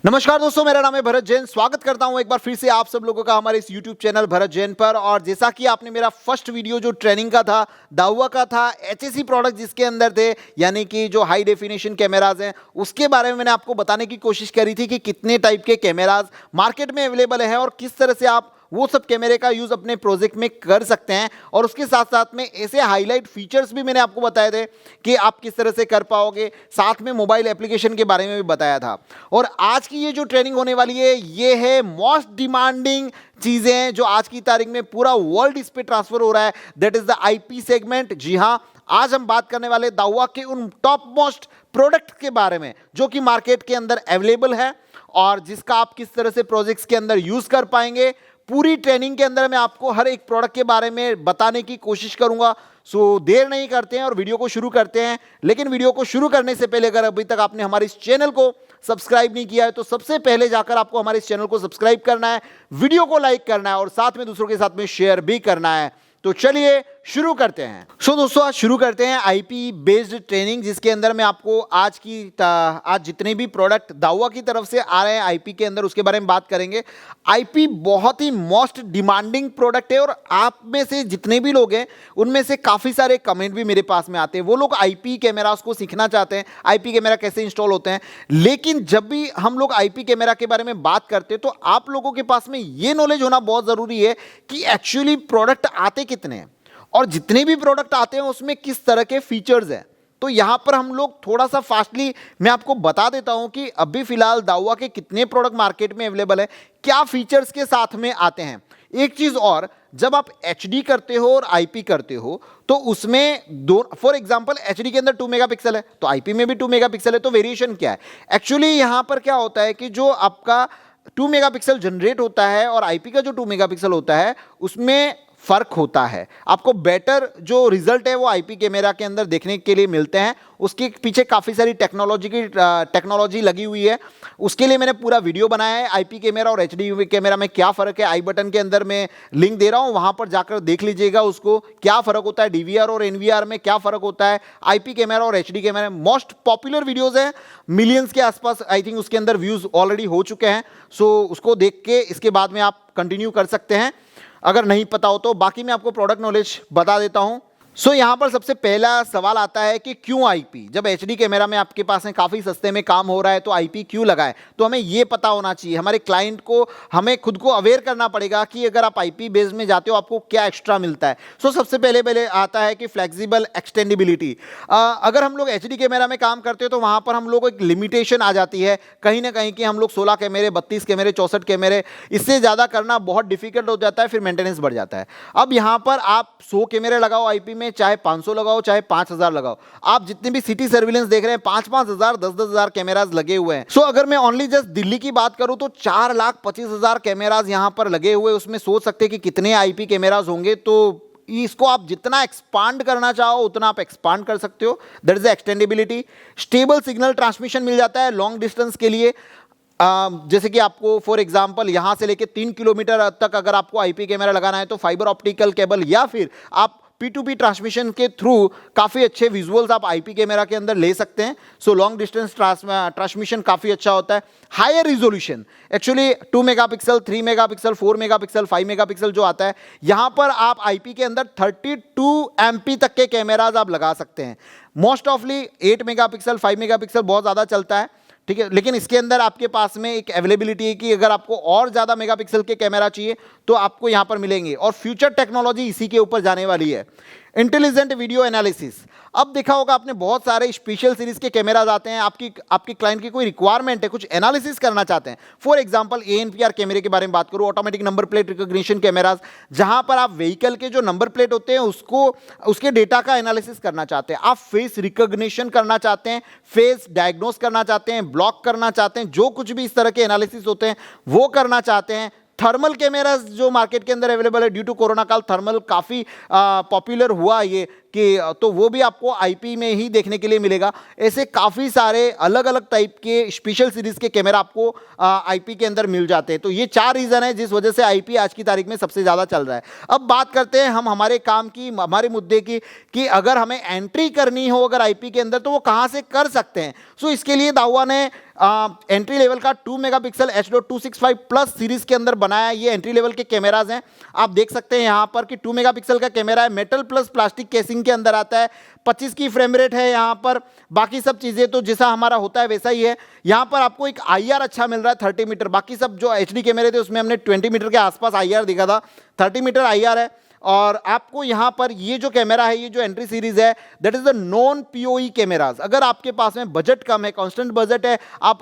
नमस्कार दोस्तों, मेरा नाम है भरत जैन। स्वागत करता हूं एक बार फिर से आप सब लोगों का हमारे इस YouTube चैनल भरत जैन पर। और जैसा कि आपने मेरा फर्स्ट वीडियो जो ट्रेनिंग का था, दावा का था, HSC प्रोडक्ट जिसके अंदर थे, यानी कि जो हाई डेफिनेशन कैमराज हैं, उसके बारे में मैंने आपको बताने की कोशिश करी थी कि कितने टाइप के कैमराज मार्केट में अवेलेबल हैं और किस तरह से आप वो सब कैमरे का यूज़ अपने प्रोजेक्ट में कर सकते हैं। और उसके साथ साथ में ऐसे हाईलाइट फीचर्स भी मैंने आपको बताए थे कि आप किस तरह से कर पाओगे। साथ में मोबाइल एप्लीकेशन के बारे में भी बताया था। और आज की ये जो ट्रेनिंग होने वाली है, ये है मोस्ट डिमांडिंग चीज़ें जो आज की तारीख में पूरा वर्ल्ड इस पर ट्रांसफर हो रहा है, that is the IP segment. जी हाँ, आज हम बात करने वाले दावा के उन टॉप मोस्ट प्रोडक्ट के बारे में जो कि मार्केट के अंदर अवेलेबल है और जिसका आप किस तरह से प्रोजेक्ट्स के अंदर यूज़ कर पाएंगे। पूरी ट्रेनिंग के अंदर मैं आपको हर एक प्रोडक्ट के बारे में बताने की कोशिश करूंगा। सो देर नहीं करते हैं और वीडियो को शुरू करते हैं। लेकिन वीडियो को शुरू करने से पहले अगर अभी तक आपने हमारे इस चैनल को सब्सक्राइब नहीं किया है तो सबसे पहले जाकर आपको हमारे इस चैनल को सब्सक्राइब करना है, वीडियो को लाइक करना है और साथ में दूसरों के साथ में शेयर भी करना है। तो चलिए शुरू करते हैं। दोस्तों, आज शुरू करते हैं IP बेस्ड ट्रेनिंग, जिसके अंदर मैं आपको आज जितने भी प्रोडक्ट दावा की तरफ से आ रहे हैं IP के अंदर, उसके बारे में बात करेंगे। IP बहुत ही मोस्ट डिमांडिंग प्रोडक्ट है और आप में से जितने भी लोग हैं उनमें से काफ़ी सारे कमेंट भी मेरे पास में आते हैं। वो लोग IP कैमरास को सीखना चाहते हैं, IP कैमरा कैसे इंस्टॉल होते हैं। लेकिन जब भी हम लोग IP कैमरा के बारे में बात करते हैं तो आप लोगों के पास में ये नॉलेज होना बहुत ज़रूरी है कि एक्चुअली प्रोडक्ट आते कितने हैं और जितने भी प्रोडक्ट आते हैं उसमें किस तरह के फीचर्स हैं। तो यहाँ पर हम लोग थोड़ा सा फास्टली मैं आपको बता देता हूँ कि अभी फिलहाल दावा के कितने प्रोडक्ट मार्केट में अवेलेबल है, क्या फीचर्स के साथ में आते हैं। एक चीज़ और, जब आप HD करते हो और IP करते हो तो उसमें दो, फॉर एग्जांपल HD के अंदर 2 मेगापिक्सल है तो IP में भी 2 मेगापिक्सल है। तो वेरिएशन क्या है एक्चुअली यहाँ पर, क्या होता है कि जो आपका 2 मेगापिक्सल जनरेट होता है और IP का जो 2 मेगापिक्सल होता है उसमें फ़र्क होता है। आपको बेटर जो रिजल्ट है वो IP कैमरा के अंदर देखने के लिए मिलते हैं। उसके पीछे काफ़ी सारी टेक्नोलॉजी लगी हुई है। उसके लिए मैंने पूरा वीडियो बनाया है, IP कैमरा और HD कैमरा में क्या फ़र्क है। आई बटन के अंदर मैं लिंक दे रहा हूँ, वहाँ पर जाकर देख लीजिएगा उसको, क्या फ़र्क होता है। DVR और NVR में क्या फ़र्क होता है, IP कैमरा और HD camera. Most popular videos हैं, मिलियंस के आसपास आई थिंक उसके अंदर व्यूज़ ऑलरेडी हो चुके हैं। सो उसको देख के इसके बाद में आप कंटिन्यू कर सकते हैं अगर नहीं पता हो तो। बाकी मैं आपको प्रोडक्ट नॉलेज बता देता हूं। यहाँ पर सबसे पहला सवाल आता है कि क्यों IP, जब HD कैमरा में आपके पास में काफ़ी सस्ते में काम हो रहा है तो IP क्यों लगाए। तो हमें ये पता होना चाहिए, हमारे क्लाइंट को, हमें खुद को अवेयर करना पड़ेगा कि अगर आप IP बेस्ड में जाते हो आपको क्या एक्स्ट्रा मिलता है। सबसे पहले आता है कि फ्लेक्सिबल एक्सटेंडिबिलिटी। अगर हम लोग HD कैमरा में काम करते हो तो वहाँ पर हम लोग को एक लिमिटेशन आ जाती है कहीं ना कहीं कि हम लोग 16 कैमरे, 32 कैमरे, 64 कैमरे, इससे ज़्यादा करना बहुत डिफिकल्ट हो जाता है, फिर मेंटेनेंस बढ़ जाता है। अब यहाँ पर आप 100 कैमरे लगाओ IP में, चाहे 500 लगाओ चाहे 5000 लगाओ, आप जितने भी सिटी सर्विलेंस देख रहे हैं 5-5 हजार, 10-10 हजार कैमराज लगे हुए हैं। अगर मैं ओनली जस्ट दिल्ली की बात करूं तो 4,25,000 कैमराज यहां पर लगे हुए। उसमें सोच सकते हैं कि कितने IP कैमराज होंगे। तो इसको आप जितना एक्सपांड करना चाहो उतना आप एक्सपांड कर सकते हो। That is extendability. Stable signal transmission मिल जाता है लॉन्ग डिस्टेंस के लिए। जैसे कि आपको फॉर एग्जांपल यहां से लेके 3 किलोमीटर तक अगर आपको IP कैमरा लगाना है तो फाइबर ऑप्टिकल केबल या फिर आप P2P ट्रांसमिशन के थ्रू काफ़ी अच्छे विजुअल्स आप IP कैमरा के अंदर ले सकते हैं। लॉन्ग डिस्टेंस ट्रांसमिशन काफ़ी अच्छा होता है। Higher resolution, actually 2 megapixel, 3 megapixel, 4 megapixel, 5 megapixel जो आता है, यहाँ पर आप IP के अंदर 32 MP तक के कैमराज आप लगा सकते हैं। मोस्ट ऑफली 8 मेगापिक्सल, 5 मेगापिक्सल बहुत ज़्यादा चलता है, ठीक है। लेकिन इसके अंदर आपके पास में एक अवेलेबिलिटी है कि अगर आपको और ज़्यादा मेगापिक्सल के कैमरा चाहिए तो आपको यहाँ पर मिलेंगे। और फ्यूचर टेक्नोलॉजी इसी के ऊपर जाने वाली है, इंटेलिजेंट वीडियो एनालिसिस। अब देखा होगा आपने बहुत सारे स्पेशल सीरीज के कैमराज आते हैं, आपकी क्लाइंट की कोई रिक्वायरमेंट है, कुछ एनालिसिस करना चाहते हैं। फॉर एग्जांपल ANPR कैमरे के बारे में बात करूं, automatic number plate recognition cameras, जहां पर आप व्हीकल के जो नंबर प्लेट होते हैं उसके डेटा का एनालिसिस करना चाहते हैं, आप फेस रिकॉग्निशन करना चाहते हैं, फेस डायग्नोस करना चाहते हैं, ब्लॉक करना चाहते हैं, जो कुछ भी इस तरह के एनालिसिस होते हैं वो करना चाहते हैं। थर्मल कैमरास जो मार्केट के अंदर अवेलेबल है, ड्यू टू कोरोना काल थर्मल काफ़ी पॉपुलर हुआ ये कि तो वो भी आपको आईपी में ही देखने के लिए मिलेगा। ऐसे काफ़ी सारे अलग अलग टाइप के स्पेशल सीरीज़ के कैमरा आपको आईपी के अंदर मिल जाते हैं। तो ये 4 रीज़न है जिस वजह से आईपी आज की तारीख में सबसे ज़्यादा चल रहा है। अब बात करते हैं हम हमारे काम की, हमारे मुद्दे की, कि अगर हमें एंट्री करनी हो अगर आईपी के अंदर तो वो कहाँ से कर सकते हैं। सो इसके लिए दावा ने एंट्री लेवल का 2 मेगापिक्सल H.265 प्लस सीरीज के अंदर बनाया। ये एंट्री लेवल के कैमराज हैं। आप देख सकते हैं यहाँ पर कि 2 मेगापिक्सल का कैमरा है, मेटल प्लस प्लास्टिक केसिंग के अंदर आता है, 25 की फ्रेम रेट है यहाँ पर। बाकी सब चीज़ें तो जैसा हमारा होता है वैसा ही है। यहाँ पर आपको एक IR अच्छा मिल रहा है 30 मीटर। बाकी सब जो HD कैमरे थे उसमें हमने 20 मीटर के आसपास IR दिखा था, 30 मीटर IR है। और आपको यहाँ पर ये जो कैमरा है, ये जो एंट्री सीरीज है, that is the non PoE cameras. अगर आपके पास में बजट कम है, कांस्टेंट बजट है, आप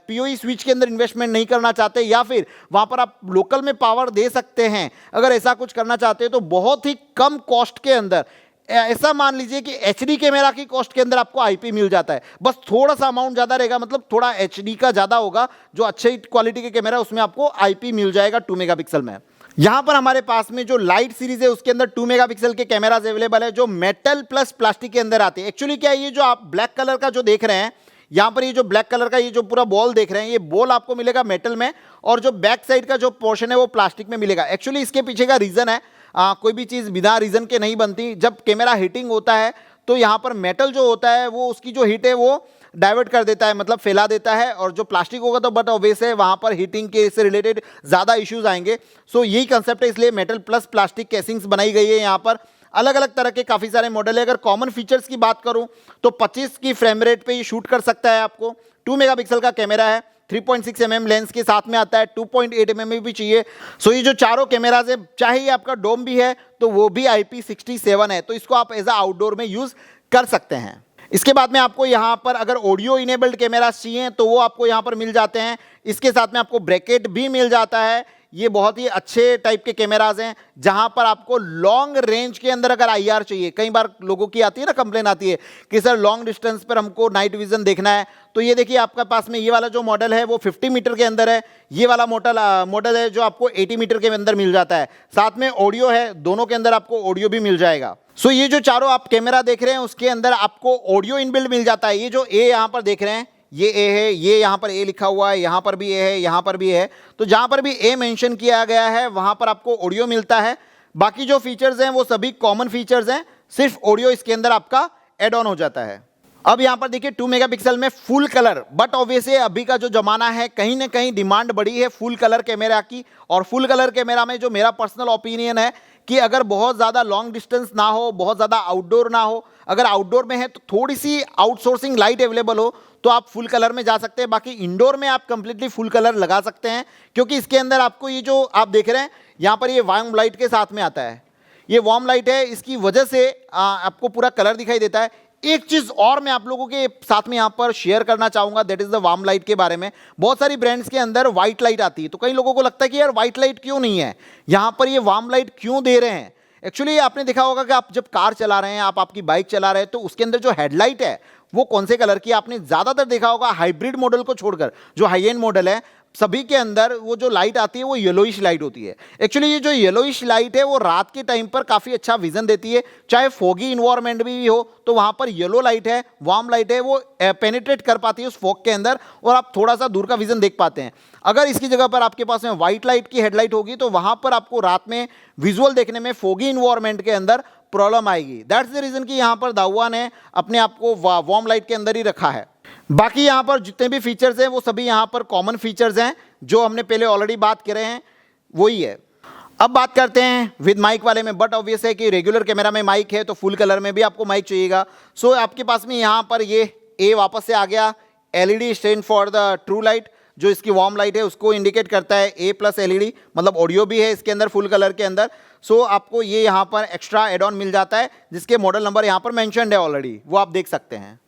पीओई स्विच के अंदर इन्वेस्टमेंट नहीं करना चाहते, या फिर वहाँ पर आप लोकल में पावर दे सकते हैं, अगर ऐसा कुछ करना चाहते हैं तो बहुत ही कम कॉस्ट के अंदर, ऐसा मान लीजिए कि एचडी कैमरा की कॉस्ट के अंदर आपको आईपी मिल जाता है। बस थोड़ा सा अमाउंट ज़्यादा रहेगा, मतलब थोड़ा एचडी का ज़्यादा होगा, जो अच्छी क्वालिटी के कैमरा उसमें आपको आईपी मिल जाएगा 2 मेगापिक्सल में। यहाँ पर हमारे पास में जो लाइट सीरीज है उसके अंदर 2 मेगापिक्सल के कैमराज अवेलेबल है, जो मेटल प्लस प्लास्टिक के अंदर आते हैं। एक्चुअली क्या है, ये जो आप ब्लैक कलर का जो देख रहे हैं यहाँ पर, ये जो ब्लैक कलर का ये जो पूरा बॉल देख रहे हैं, ये बॉल आपको मिलेगा मेटल में, और जो बैक साइड का जो पोर्शन है वो प्लास्टिक में मिलेगा। एक्चुअली इसके पीछे का रीज़न है, कोई भी चीज़ बिना रीज़न के नहीं बनती। जब कैमरा हीटिंग होता है तो यहाँ पर मेटल जो होता है वो उसकी जो हीट है वो डाइवर्ट कर देता है, मतलब फैला देता है, और जो प्लास्टिक होगा तो बट ऑब्वियस है वहाँ पर हीटिंग के से रिलेटेड ज़्यादा इश्यूज आएंगे। सो यही कंसेप्ट है, इसलिए मेटल प्लस प्लास्टिक केसिंग्स बनाई गई है। यहाँ पर अलग अलग तरह के काफ़ी सारे मॉडल है। अगर कॉमन फीचर्स की बात करूँ तो 25 की फ्रेम रेट पे ये शूट कर सकता है आपको। 2 मेगापिक्सल का कैमरा है, 3.6 mm लेंस के साथ में आता है, 2.8 mm भी चाहिए। सो ये जो चारों कैमराज है, चाहे ये आपका डोम भी है तो वो भी IP67 है, तो इसको आप एज अ आउटडोर में यूज़ कर सकते हैं। इसके बाद में आपको यहाँ पर अगर ऑडियो इनेबल्ड कैमरास चाहिए तो वो आपको यहाँ पर मिल जाते हैं। इसके साथ में आपको ब्रैकेट भी मिल जाता है। ये बहुत ही अच्छे टाइप के कैमराज हैं, जहां पर आपको लॉन्ग रेंज के अंदर अगर IR चाहिए। कई बार लोगों की आती है ना, कंप्लेन आती है कि सर लॉन्ग डिस्टेंस पर हमको नाइट विजन देखना है, तो ये देखिए आपका पास में ये वाला जो मॉडल है वो 50 मीटर के अंदर है। ये वाला मॉडल है जो आपको 80 मीटर के अंदर मिल जाता है। साथ में ऑडियो है, दोनों के अंदर आपको ऑडियो भी मिल जाएगा। सो ये जो चारों आप कैमरा देख रहे हैं उसके अंदर आपको ऑडियो इनबिल्ट मिल जाता है। ये जो ए यहाँ पर देख रहे हैं, ये ए है, ये यहाँ पर ए लिखा हुआ है, यहाँ पर भी ए है, यहाँ पर भी है। तो जहाँ पर भी ए मेंशन किया गया है वहाँ पर आपको ऑडियो मिलता है। बाकी जो फीचर्स हैं वो सभी कॉमन फीचर्स हैं, सिर्फ ऑडियो इसके अंदर आपका एड ऑन हो जाता है। अब यहाँ पर देखिए 2 मेगापिक्सल में फुल कलर, बट ऑब्वियसली अभी का जो जमाना है कहीं ना कहीं डिमांड बढ़ी है फुल कलर कैमरा की। और फुल कलर कैमरा में जो मेरा पर्सनल ओपिनियन है कि अगर बहुत ज़्यादा लॉन्ग डिस्टेंस ना हो, बहुत ज़्यादा आउटडोर ना हो, अगर आउटडोर में है तो थोड़ी सी आउटसोर्सिंग लाइट अवेलेबल हो तो आप फुल कलर में जा सकते हैं। बाकी इंडोर में आप कंप्लीटली फुल कलर लगा सकते हैं, क्योंकि इसके अंदर आपको ये जो आप देख रहे हैं यहाँ पर ये वार्म लाइट के साथ में आता है। ये वार्म लाइट है, इसकी वजह से आपको पूरा कलर दिखाई देता है। एक चीज और मैं आप लोगों के साथ में यहां पर शेयर करना चाहूंगा, that is the warm light के बारे में। बहुत सारी ब्रांड्स के अंदर व्हाइट लाइट आती है, तो कई लोगों को लगता है कि यार व्हाइट लाइट क्यों नहीं है, यहां पर ये वार्म लाइट क्यों दे रहे हैं। एक्चुअली आपने देखा होगा कि आप जब कार चला रहे हैं, आप आपकी बाइक चला रहे हैं, तो उसके अंदर जो हेडलाइट है वो कौन से कलर की, आपने ज्यादातर देखा होगा हाइब्रिड मॉडल को छोड़कर जो हाई एंड मॉडल है सभी के अंदर वो जो लाइट आती है वो येलोइश लाइट होती है। एक्चुअली ये जो येलोइश लाइट है वो रात के टाइम पर काफ़ी अच्छा विजन देती है, चाहे फोगी इन्वायरमेंट भी हो तो वहाँ पर येलो लाइट है, वार्म लाइट है, वो पेनिट्रेट कर पाती है उस फॉग के अंदर और आप थोड़ा सा दूर का विजन देख पाते हैं। अगर इसकी जगह पर आपके पास में व्हाइट लाइट की हेडलाइट होगी तो वहाँ पर आपको रात में विजुअल देखने में फोगी इन्वायरमेंट के अंदर प्रॉब्लम आएगी। दैट्स द रीज़न कि यहाँ पर दावा ने अपने आप को वार्म लाइट के अंदर ही रखा है। बाकी यहाँ पर जितने भी फीचर्स हैं वो सभी यहाँ पर कॉमन फीचर्स हैं, जो हमने पहले ऑलरेडी बात कर रहे हैं वही है। अब बात करते हैं विद माइक वाले में, बट ऑब्वियस है कि रेगुलर कैमरा में माइक है तो फुल कलर में भी आपको माइक चाहिएगा। सो आपके पास में यहाँ पर ये ए वापस से आ गया, LED stand for the true light, जो इसकी वार्म लाइट है उसको इंडिकेट करता है। A प्लस LED मतलब ऑडियो भी है इसके अंदर फुल कलर के अंदर। सो आपको ये यहाँ पर एक्स्ट्रा एड ऑन मिल जाता है, जिसके मॉडल नंबर यहाँ पर मेंशन्ड है ऑलरेडी, वो आप देख सकते हैं।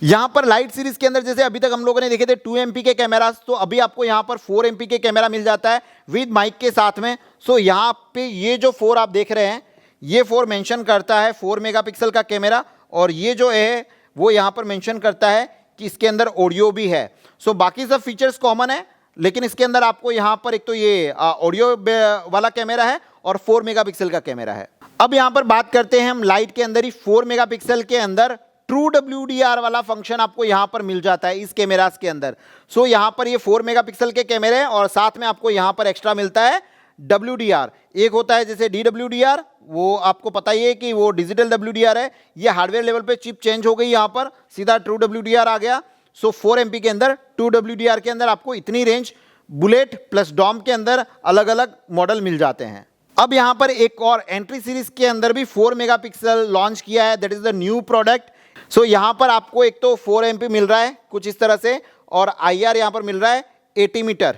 यहाँ पर लाइट सीरीज के अंदर जैसे अभी तक हम लोगों ने देखे थे 2 MP के कैमरास, तो अभी आपको यहाँ पर 4 MP के कैमरा मिल जाता है विद माइक के साथ में। सो यहाँ पे ये जो 4 आप देख रहे हैं, ये 4 मेंशन करता है 4 मेगापिक्सल का कैमरा, और ये जो है वो यहाँ पर मेंशन करता है कि इसके अंदर ऑडियो भी है। सो बाकी सब फीचर्स कॉमन है, लेकिन इसके अंदर आपको यहाँ पर एक तो ये ऑडियो वाला कैमरा है और 4 मेगापिक्सल का कैमरा है। अब यहां पर बात करते हैं हम लाइट के अंदर ही 4 मेगापिक्सल के अंदर ट्रू WDR वाला फंक्शन आपको यहां पर मिल जाता है इस कैमरास के अंदर। सो यहां पर ये 4 मेगापिक्सल के कैमरे हैं और साथ में आपको यहां पर एक्स्ट्रा मिलता है WDR। एक होता है जैसे DWDR, वो आपको पता ही है कि वो डिजिटल WDR है। ये हार्डवेयर लेवल पे चिप चेंज हो गई, यहां पर सीधा ट्रू WDR आ गया। सो 4 MP के अंदर 2 WDR के अंदर आपको इतनी रेंज बुलेट प्लस डॉम के अंदर अलग अलग मॉडल मिल जाते हैं। अब यहां पर एक और एंट्री सीरीज के अंदर भी 4 मेगापिक्सल लॉन्च किया है, that is the new product. So यहां पर आपको एक तो 4 MP मिल रहा है कुछ इस तरह से, और IR यहां पर मिल रहा है 80 मीटर।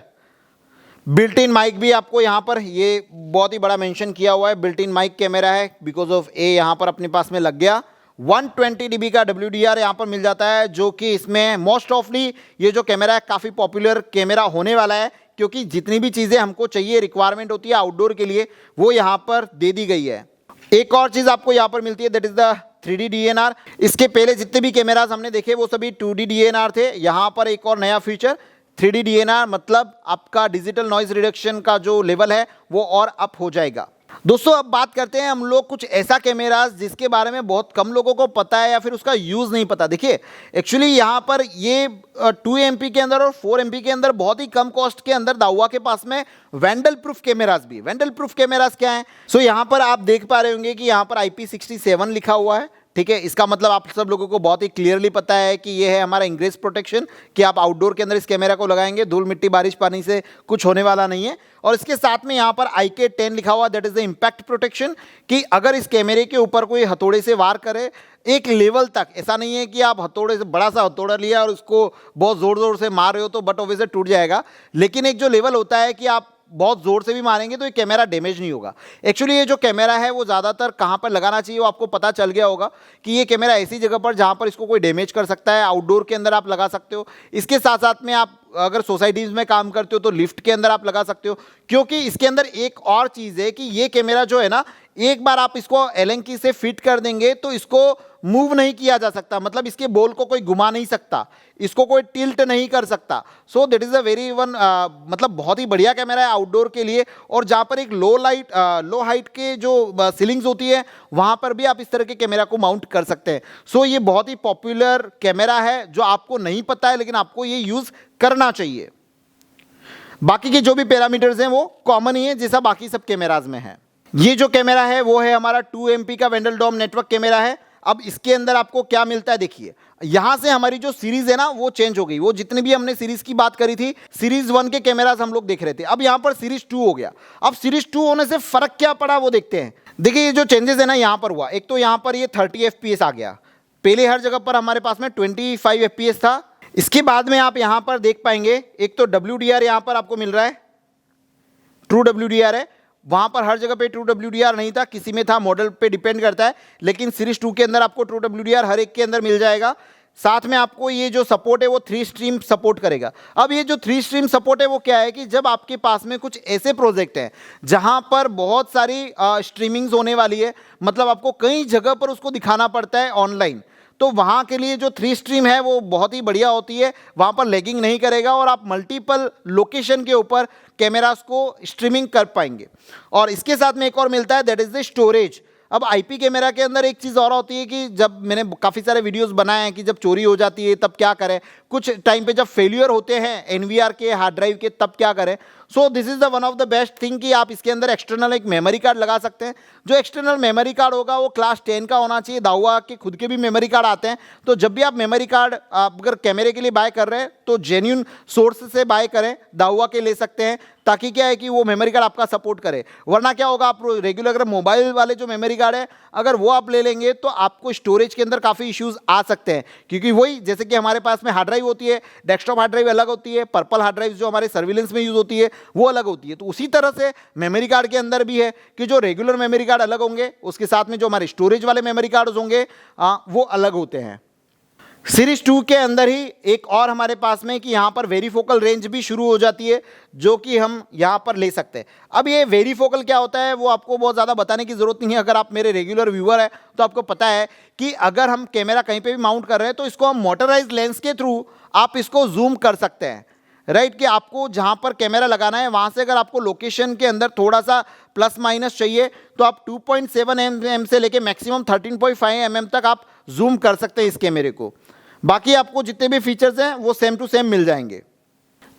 बिल्ट इन माइक भी आपको यहां पर, ये बहुत ही बड़ा मेंशन किया हुआ है, बिल्ट इन माइक कैमरा है, बिकॉज ऑफ ए यहां पर अपने पास में लग गया। 120 dB का WDR यहां पर मिल जाता है, जो कि इसमें मोस्ट ऑफली ये जो कैमरा है काफ़ी पॉपुलर कैमरा होने वाला है, क्योंकि जितनी भी चीज़ें हमको चाहिए, रिक्वायरमेंट होती है आउटडोर के लिए, वो यहाँ पर दे दी गई है। एक और चीज़ आपको यहाँ पर मिलती है, that is the 3D DNR। इसके पहले जितने भी कैमराज हमने देखे वो सभी 2D DNR थे। यहाँ पर एक और नया फीचर 3D DNR, मतलब आपका डिजिटल नॉइज रिडक्शन का जो लेवल है वो और अप हो जाएगा। दोस्तों अब बात करते हैं हम लोग कुछ ऐसा कैमरास जिसके बारे में बहुत कम लोगों को पता है या फिर उसका यूज़ नहीं पता। देखिए एक्चुअली यहाँ पर ये 2 MP के अंदर और 4 MP के अंदर बहुत ही कम कॉस्ट के अंदर दावा के पास में वैंडल प्रूफ कैमरास भी। वैंडल प्रूफ कैमरास क्या है? सो यहाँ पर आप देख पा रहे होंगे कि यहाँ पर IP67 लिखा हुआ है, ठीक है। इसका मतलब आप सब लोगों को बहुत ही क्लियरली पता है कि ये है हमारा इंग्रेस प्रोटेक्शन, कि आप आउटडोर के अंदर इस कैमरा को लगाएंगे, धूल मिट्टी बारिश पानी से कुछ होने वाला नहीं है। और इसके साथ में यहाँ पर IK10 लिखा हुआ, that is the impact protection, कि अगर इस कैमरे के ऊपर कोई हथौड़े से वार करे एक लेवल तक, ऐसा नहीं है कि आप हथौड़े से, बड़ा सा हथौड़ा लिया और उसको बहुत ज़ोर ज़ोर से मार रहे हो तो बट ऑब्वियसली टूट जाएगा, लेकिन एक जो लेवल होता है कि आप बहुत ज़ोर से भी मारेंगे तो ये कैमरा डैमेज नहीं होगा। एक्चुअली ये जो कैमरा है वो ज़्यादातर कहाँ पर लगाना चाहिए वो आपको पता चल गया होगा, कि ये कैमरा ऐसी जगह पर जहाँ पर इसको कोई डैमेज कर सकता है, आउटडोर के अंदर आप लगा सकते हो। इसके साथ साथ में आप अगर सोसाइटीज़ में काम करते हो तो लिफ्ट के अंदर आप लगा सकते हो, क्योंकि इसके अंदर एक और चीज़ है कि ये कैमरा जो है ना, एक बार आप इसको एलन की से फिट कर देंगे तो इसको मूव नहीं किया जा सकता, मतलब इसके बॉल को कोई घुमा नहीं सकता, इसको कोई टिल्ट नहीं कर सकता। So that is a very one, मतलब बहुत ही बढ़िया कैमरा है आउटडोर के लिए। और जहाँ पर एक लो हाइट के जो सीलिंग्स होती है वहाँ पर भी आप इस तरह के कैमरा को माउंट कर सकते हैं। सो ये बहुत ही पॉपुलर कैमरा है जो आपको नहीं पता है, लेकिन आपको ये यूज़ करना चाहिए। बाकी के जो भी पैरामीटर्स हैं वो कॉमन ही है जैसा बाकी सब कैमराज में है। ये जो कैमरा है वो है हमारा 2 MP का वेंडल डॉम नेटवर्क कैमरा है। अब इसके अंदर आपको क्या मिलता है, देखिए यहां से हमारी जो सीरीज है ना वो चेंज हो गई। वो जितनी भी हमने सीरीज की बात करी थी, सीरीज 1 के कैमरास हम लोग देख रहे थे, अब यहां पर सीरीज 2 हो गया। अब सीरीज 2 होने से फर्क क्या पड़ा वो देखते हैं। देखिए ये जो चेंजेस है ना यहां पर हुआ, एक तो यहां पर ये 30 FPS आ गया, पहले हर जगह पर हमारे पास में 25 FPS था। इसके बाद में आप यहां पर देख पाएंगे एक तो WDR यहां पर आपको मिल रहा है, ट्रू WDR है, वहां पर हर जगह पे ट्रू WDR नहीं था, किसी में था, मॉडल पे डिपेंड करता है, लेकिन सीरीज 2 के अंदर आपको ट्रू WDR हर एक के अंदर मिल जाएगा। साथ में आपको ये जो सपोर्ट है वो 3 स्ट्रीम सपोर्ट करेगा। अब ये जो 3 स्ट्रीम सपोर्ट है वो क्या है कि जब आपके पास में कुछ ऐसे प्रोजेक्ट हैं जहां पर बहुत सारी स्ट्रीमिंग्स होने वाली है, मतलब आपको कई जगह पर उसको दिखाना पड़ता है ऑनलाइन, तो वहाँ के लिए जो 3 स्ट्रीम है वो बहुत ही बढ़िया होती है, वहाँ पर लैगिंग नहीं करेगा और आप मल्टीपल लोकेशन के ऊपर कैमरास को स्ट्रीमिंग कर पाएंगे। और इसके साथ में एक और मिलता है, दैट इज़ द स्टोरेज। अब IP कैमरा के अंदर एक चीज़ और होती है कि जब मैंने काफ़ी सारे वीडियोस बनाए हैं कि जब चोरी हो जाती है तब क्या करें, कुछ टाइम पे जब फेलियर होते हैं NVR के हार्ड ड्राइव के तब क्या करें। So this is the one of the best thing कि आप इसके अंदर एक्सटर्नल एक मेमोरी कार्ड लगा सकते हैं। जो एक्सटर्नल मेमोरी कार्ड होगा वो क्लास 10 का होना चाहिए। दावा के खुद के भी मेमोरी कार्ड आते हैं, तो जब भी आप मेमोरी कार्ड आप अगर कैमरे के लिए बाय कर रहे हैं तो जेन्युइन सोर्स से बाय करें, दावा के ले सकते हैं, ताकि क्या है कि वो मेमोरी कार्ड आपका सपोर्ट करे। वरना क्या होगा, आप रेगुलर अगर मोबाइल वाले जो मेमोरी कार्ड है अगर वो आप ले लेंगे तो आपको स्टोरेज के अंदर काफ़ी इश्यूज आ सकते हैं, क्योंकि वही जैसे कि हमारे पास में हार्ड ड्राइव होती है, डेस्कटॉप हार्ड ड्राइव अलग होती है, पर्पल हार्ड ड्राइव जो हमारे सर्विलेंस में यूज़ होती है वो अलग होती है। तो उसी तरह से मेमोरी कार्ड के अंदर भी है कि जो रेगुलर मेमोरी कार्ड अलग होंगे, उसके साथ में जो हमारे स्टोरेज वाले मेमोरी कार्ड होंगे वो अलग होते हैं। सीरीज 2 के अंदर ही एक और हमारे पास में कि यहाँ पर वेरीफोकल रेंज भी शुरू हो जाती है, जो कि हम यहाँ पर ले सकते हैं। अब ये वेरीफोकल क्या होता है वो आपको बहुत ज़्यादा बताने की ज़रूरत नहीं है। अगर आप मेरे रेगुलर व्यूअर हैं तो आपको पता है कि अगर हम कैमरा कहीं पे भी माउंट कर रहे हैं तो इसको हम मोटराइज्ड लेंस के थ्रू आप इसको जूम कर सकते हैं। राइट, कि आपको जहां पर कैमरा लगाना है वहां से अगर आपको लोकेशन के अंदर थोड़ा सा प्लस माइनस चाहिए तो आप 2.7 mm से लेके मैक्सिमम 13.5 mm तक आप जूम कर सकते हैं इस कैमरे को। बाकी आपको जितने भी फीचर्स हैं वो सेम टू सेम मिल जाएंगे।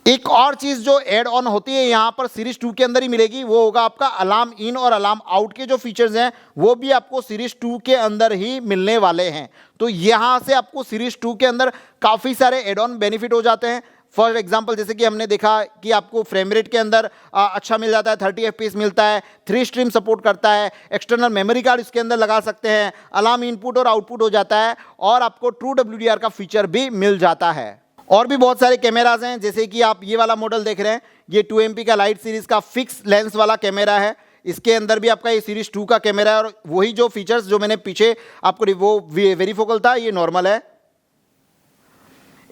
एक और चीज जो ऐड ऑन होती है यहाँ पर सीरीज 2 के अंदर ही मिलेगी, वो होगा आपका अलार्म इन और अलार्म आउट के जो फीचर्स हैं वो भी आपको सीरीज 2 के अंदर ही मिलने वाले हैं। तो यहाँ से आपको सीरीज 2 के अंदर काफ़ी सारे एड ऑन बेनिफिट हो जाते हैं। फॉर एग्जांपल जैसे कि हमने देखा कि आपको फ्रेम रेट के अंदर अच्छा मिल जाता है, 30 FPS मिलता है, 3 स्ट्रीम सपोर्ट करता है, एक्सटर्नल मेमोरी कार्ड इसके अंदर लगा सकते हैं, अलार्म इनपुट और आउटपुट हो जाता है और आपको ट्रू WDR का फीचर भी मिल जाता है। और भी बहुत सारे कैमराज हैं, जैसे कि आप ये वाला मॉडल देख रहे हैं, ये 2 MP का लाइट सीरीज का फिक्स लेंस वाला कैमरा है। इसके अंदर भी आपका ये सीरीज 2 का कैमरा है और वही जो फीचर्स जो मैंने पीछे आपको वो वेरीफोकल था ये नॉर्मल है।